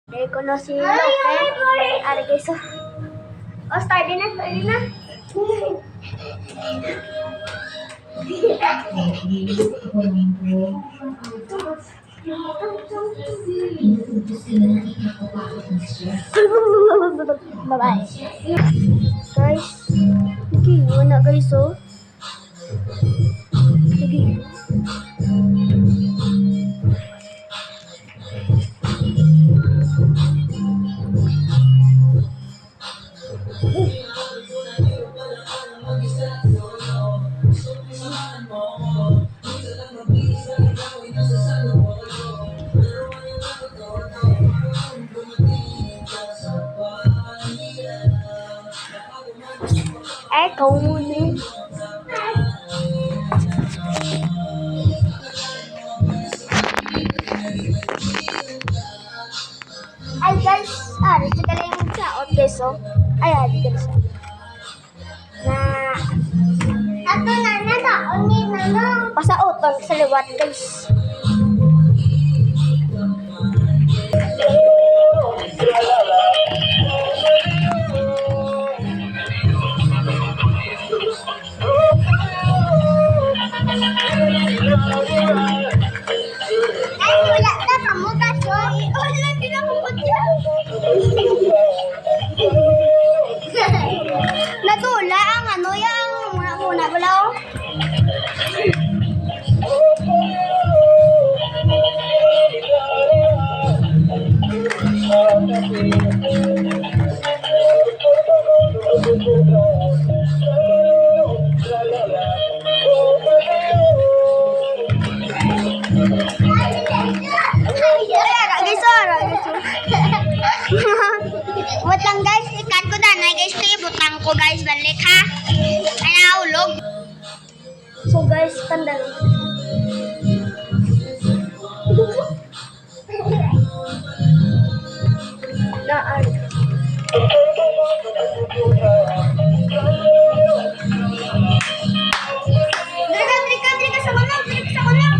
Hindi ko na si Loke. Ari guys, so. Oh, start din na, start din na. Bye-bye. Guys, okay, wala guys, oh. Okay. Ay, kau muna. Ay guys, dito ka lang yung chaot guys, oh. Ay, dito ka siya. Na, ato na na, uni na na. Pasauton sa liwat guys. Ay, wala na kamu kaso. Wala din ako po dyan. Natula ang ano yung muna wala oh. Wait lang guys, ikat ko na guys, ibutang ko guys, balik ha. Kaya ulog. So guys, pandal. Daan. Drika sa kulang, drika sa kulang.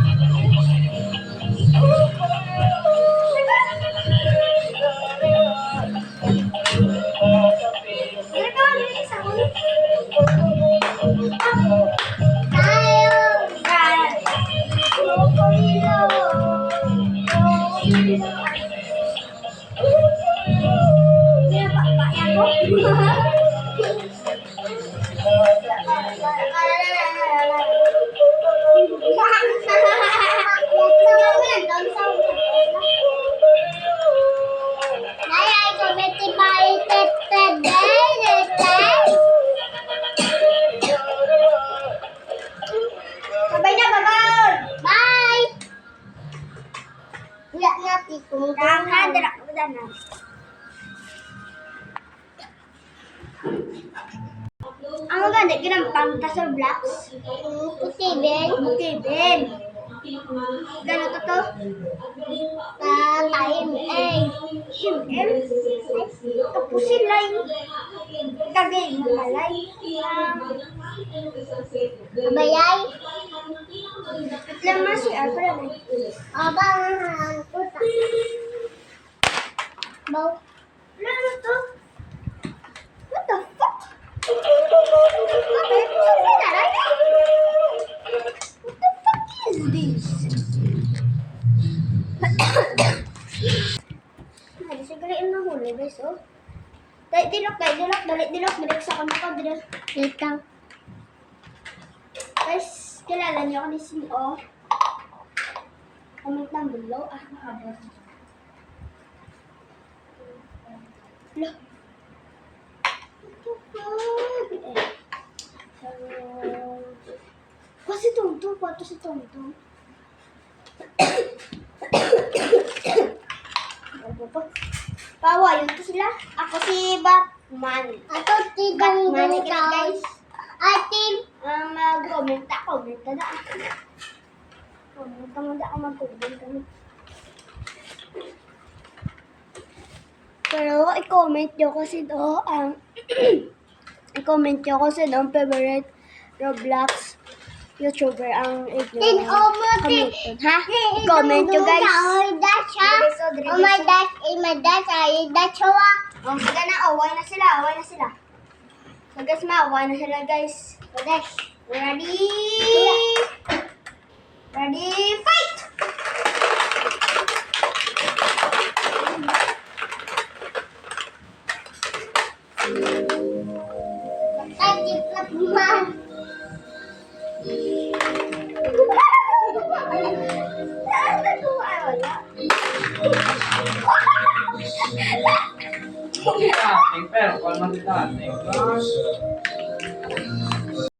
Ang maganda, ginampang sa blocks. Puti, Ben. Gano'n to? Time A. Kapusin lang. Kagay mo malay. Kabayay. Atlang masih apa na? Abang puta. Bau. Ano to? What the fuck? What the fuck is this? Ay, siguriin na huli, guys, oh. Dilok, sa kanya ko, dilok. Dito. Guys, kilala niyo ako ni C.O. Comment lang below. Nakabot. Look. Si Tungtung, foto si Tungtung. Pawa, yun to sila. Ako si Batman. Ako si Batman, guys. Atin, mag-comment na. Comment na ako mag-comment kami. Pero i-comment nyo kasi do ang i-comment nyo kasi do ang favorite Roblox YouTuber ang i-comment. Ha? I-comment nyo guys. Oh my dash, Oh, sige na, away na sila. So guys, maaway na sila guys. So guys, ready? Ready, fight! Dating, pero kung ano dating,